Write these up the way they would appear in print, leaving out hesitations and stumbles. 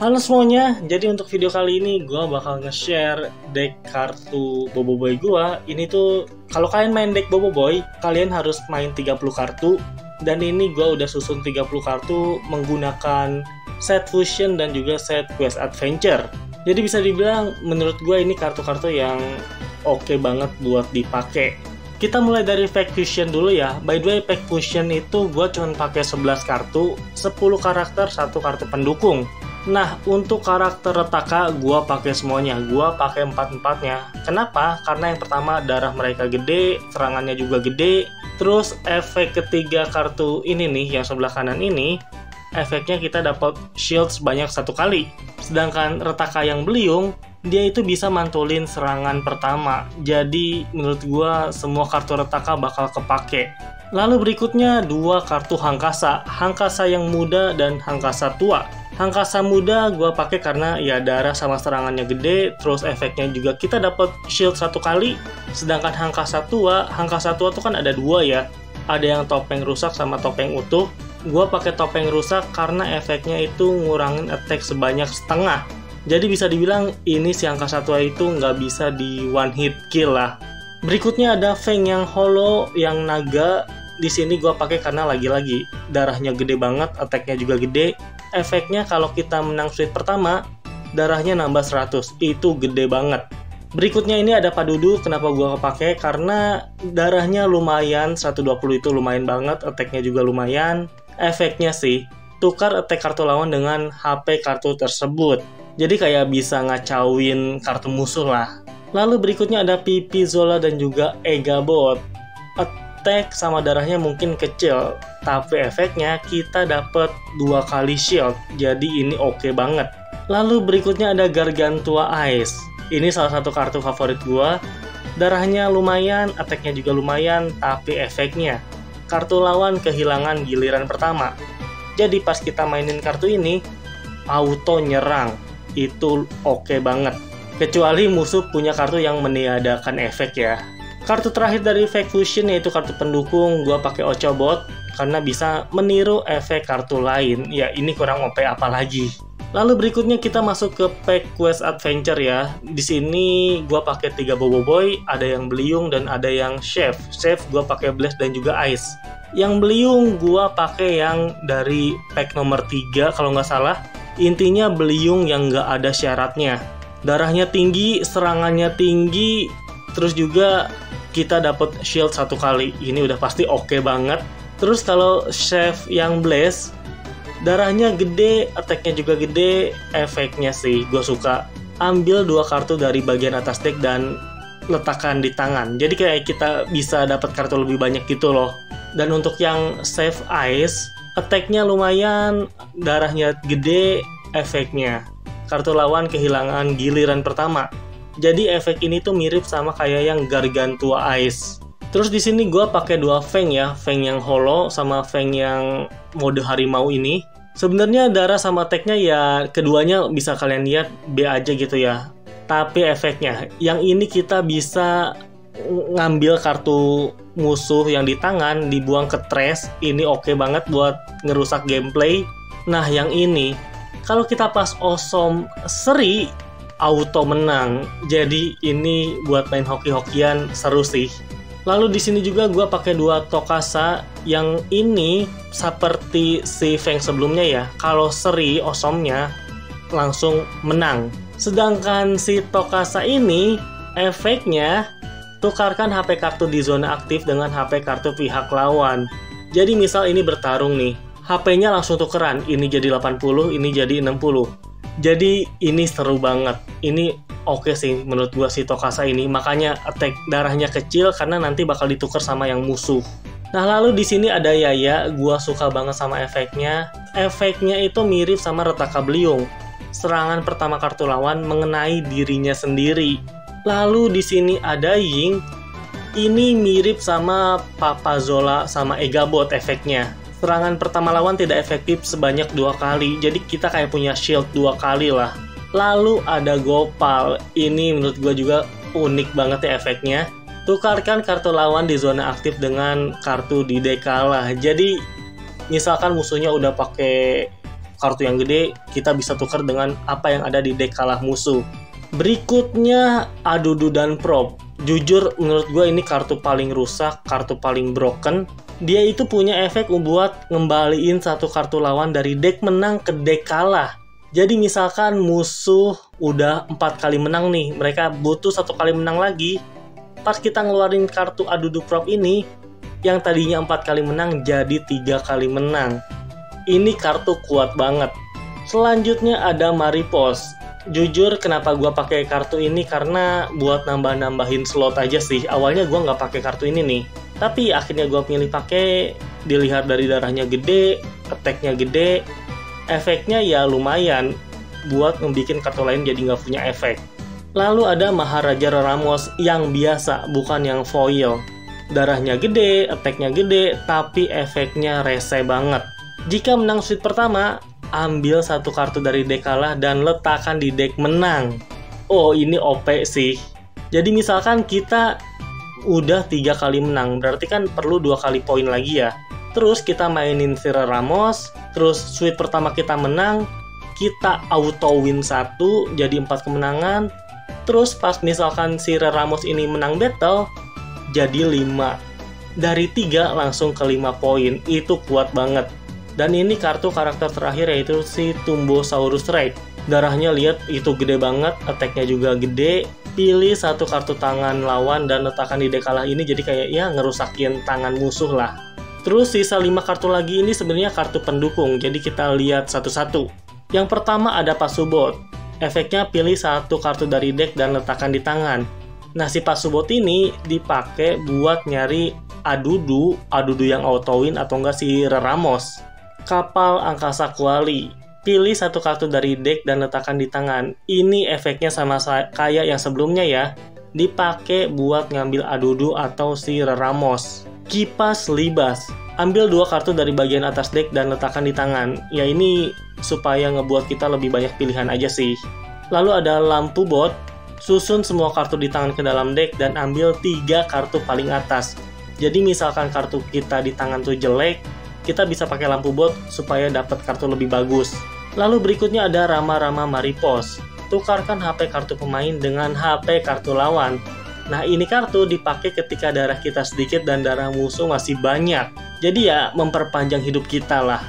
Halo semuanya, jadi untuk video kali ini gue bakal nge-share deck kartu Boboiboy gue. Ini tuh, kalau kalian main deck Boboiboy, kalian harus main 30 kartu. Dan ini gue udah susun 30 kartu menggunakan set fusion dan juga set quest adventure. Jadi bisa dibilang menurut gue ini kartu-kartu yang oke banget buat dipakai. Kita mulai dari pack fusion dulu ya. By the way, pack fusion itu gue cuma pakai 11 kartu, 10 karakter, 1 kartu pendukung. Nah, untuk karakter Retaka, gue pakai semuanya. Gue pakai 4-4-nya. Kenapa? Karena yang pertama, darah mereka gede, serangannya juga gede. Terus, efek ketiga kartu ini nih, yang sebelah kanan ini, efeknya kita dapat shield sebanyak 1 kali. Sedangkan Retaka yang beliung, dia itu bisa mantulin serangan pertama. Jadi, menurut gue, semua kartu Retaka bakal kepake. Lalu berikutnya, 2 kartu Hangkasa. Hangkasa yang muda dan Hangkasa tua. Hangkasa muda gue pakai karena ya darah sama serangannya gede, terus efeknya juga kita dapat shield 1 kali. Sedangkan Hangkasa tua tuh kan ada 2 ya. Ada yang topeng rusak sama topeng utuh. Gue pakai topeng rusak karena efeknya itu ngurangin attack sebanyak setengah. Jadi bisa dibilang ini si Hangkasa tua itu nggak bisa di one hit kill lah. Berikutnya ada Feng yang holo, yang naga. Di sini gue pakai karena lagi-lagi darahnya gede banget, attacknya juga gede. Efeknya kalau kita menang suite pertama, darahnya nambah 100. Itu gede banget. Berikutnya ini ada Padudu. Kenapa gua kepake? Karena darahnya lumayan, 120 itu lumayan banget. Attack-nya juga lumayan. Efeknya sih, tukar attack kartu lawan dengan HP kartu tersebut. Jadi kayak bisa ngacauin kartu musuh lah. Lalu berikutnya ada Pipi, Zola, dan juga Egabot. Attack sama darahnya mungkin kecil, tapi efeknya kita dapat 2 kali shield, jadi ini oke banget. Lalu berikutnya ada Gargantua Ice. Ini salah satu kartu favorit gua. Darahnya lumayan, attacknya juga lumayan, tapi efeknya kartu lawan kehilangan giliran pertama. Jadi pas kita mainin kartu ini, auto nyerang. Itu oke banget. Kecuali musuh punya kartu yang meniadakan efek ya. Kartu terakhir dari Fake Fusion yaitu kartu pendukung, gua pakai Ochobot karena bisa meniru efek kartu lain. Ya ini kurang OP apalagi. Lalu berikutnya kita masuk ke pack quest adventure ya. Di sini gua pakai 3 Boboiboy, ada yang beliung dan ada yang chef. Chef gua pakai blast dan juga ice. Yang beliung gua pakai yang dari pack nomor 3 kalau nggak salah. Intinya beliung yang nggak ada syaratnya. Darahnya tinggi, serangannya tinggi, terus juga kita dapat shield 1 kali. Ini udah pasti oke banget. Terus kalau chef yang blast, darahnya gede, attacknya juga gede, efeknya sih gue suka. Ambil 2 kartu dari bagian atas deck dan letakkan di tangan. Jadi kayak kita bisa dapat kartu lebih banyak gitu loh. Dan untuk yang chef ice, attacknya lumayan, darahnya gede, efeknya kartu lawan kehilangan giliran pertama. Jadi efek ini tuh mirip sama kayak yang Gargantua Ice. Terus di sini gue pakai 2 Feng ya, Feng yang holo sama Feng yang mode harimau ini. Sebenarnya darah sama attack-nya ya keduanya bisa kalian lihat B aja gitu ya. Tapi efeknya, yang ini kita bisa ngambil kartu musuh yang di tangan, dibuang ke trash. Ini oke banget buat ngerusak gameplay. Nah yang ini, kalau kita pas awesome seri, auto menang. Jadi ini buat main hoki-hokian seru sih. Lalu di sini juga gue pakai 2 Tokasa. Yang ini seperti si Feng sebelumnya ya. Kalau seri awesome-nya langsung menang. Sedangkan si Tokasa ini efeknya tukarkan HP kartu di zona aktif dengan HP kartu pihak lawan. Jadi misal ini bertarung nih, HP-nya langsung tukeran. Ini jadi 80, ini jadi 60. Jadi ini seru banget. Ini oke sih menurut gua si Tokasa ini. Makanya attack darahnya kecil karena nanti bakal ditukar sama yang musuh. Nah lalu di sini ada Yaya. Gua suka banget sama efeknya. Efeknya itu mirip sama Retaka Beliung. Serangan pertama kartu lawan mengenai dirinya sendiri. Lalu di sini ada Ying. Ini mirip sama Papa Zola sama Egabot efeknya. Serangan pertama lawan tidak efektif sebanyak 2 kali, jadi kita kayak punya shield 2 kali lah. Lalu ada Gopal, ini menurut gue juga unik banget ya efeknya. Tukarkan kartu lawan di zona aktif dengan kartu di deck kalah. Jadi misalkan musuhnya udah pakai kartu yang gede, kita bisa tukar dengan apa yang ada di deck kalah musuh. Berikutnya Adudu dan Prop. Jujur menurut gue ini kartu paling rusak, kartu paling broken. Dia itu punya efek buat ngembaliin satu kartu lawan dari deck menang ke deck kalah. Jadi misalkan musuh udah 4 kali menang nih, mereka butuh 1 kali menang lagi. Pas kita ngeluarin kartu Adudu Prop ini, yang tadinya 4 kali menang jadi 3 kali menang. Ini kartu kuat banget. Selanjutnya ada Maripos. Jujur kenapa gue pakai kartu ini karena buat nambah-nambahin slot aja sih. Awalnya gue nggak pakai kartu ini nih, tapi akhirnya gue pilih pakai. Dilihat dari darahnya gede, attack-nya gede, efeknya ya lumayan buat ngebikin kartu lain jadi nggak punya efek. Lalu ada Maharaja Ramos yang biasa, bukan yang foil. Darahnya gede, attack-nya gede, tapi efeknya rese banget. Jika menang suite pertama, ambil 1 kartu dari deck kalah dan letakkan di deck menang. Oh, ini OP sih. Jadi misalkan kita udah 3 kali menang, berarti kan perlu 2 kali poin lagi ya. Terus kita mainin Sira Ramos, terus suite pertama kita menang, kita auto win 1, jadi 4 kemenangan. Terus pas misalkan Sira Ramos ini menang battle, jadi 5. Dari 3 langsung ke 5 poin, itu kuat banget. Dan ini kartu karakter terakhir yaitu si Tumbosaurus Rex. Darahnya lihat itu gede banget, attack-nya juga gede. Pilih 1 kartu tangan lawan dan letakkan di deck kalah ini, jadi kayak ya ngerusakin tangan musuh lah. Terus sisa 5 kartu lagi ini sebenarnya kartu pendukung, jadi kita lihat satu-satu. Yang pertama ada Pasubot. Efeknya pilih 1 kartu dari deck dan letakkan di tangan. Nah si Pasubot ini dipakai buat nyari Adudu yang auto win atau enggak si Ramos. Kapal Angkasa Kuali. Pilih 1 kartu dari deck dan letakkan di tangan. Ini efeknya sama kayak yang sebelumnya ya. Dipakai buat ngambil Adudu atau si Ramos. Kipas Libas. Ambil 2 kartu dari bagian atas deck dan letakkan di tangan. Ya ini supaya ngebuat kita lebih banyak pilihan aja sih. Lalu ada Lampu Bot. Susun semua kartu di tangan ke dalam deck dan ambil 3 kartu paling atas. Jadi misalkan kartu kita di tangan tuh jelek, kita bisa pakai lampu bot supaya dapat kartu lebih bagus. Lalu berikutnya ada Rama-Rama Maripos. Tukarkan HP kartu pemain dengan HP kartu lawan. Nah ini kartu dipakai ketika darah kita sedikit dan darah musuh masih banyak. Jadi ya memperpanjang hidup kita lah.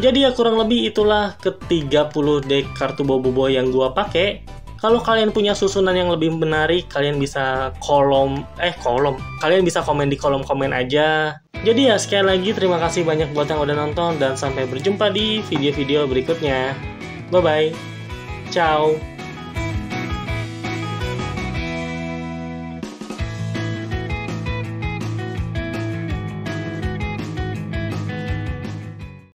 Jadi ya kurang lebih itulah ke-30 deck kartu Boboiboy yang gua pakai. Kalau kalian punya susunan yang lebih menarik, kalian bisa kalian bisa komen di kolom komen aja. Jadi ya sekali lagi terima kasih banyak buat yang udah nonton dan sampai berjumpa di video-video berikutnya. Bye bye. Ciao.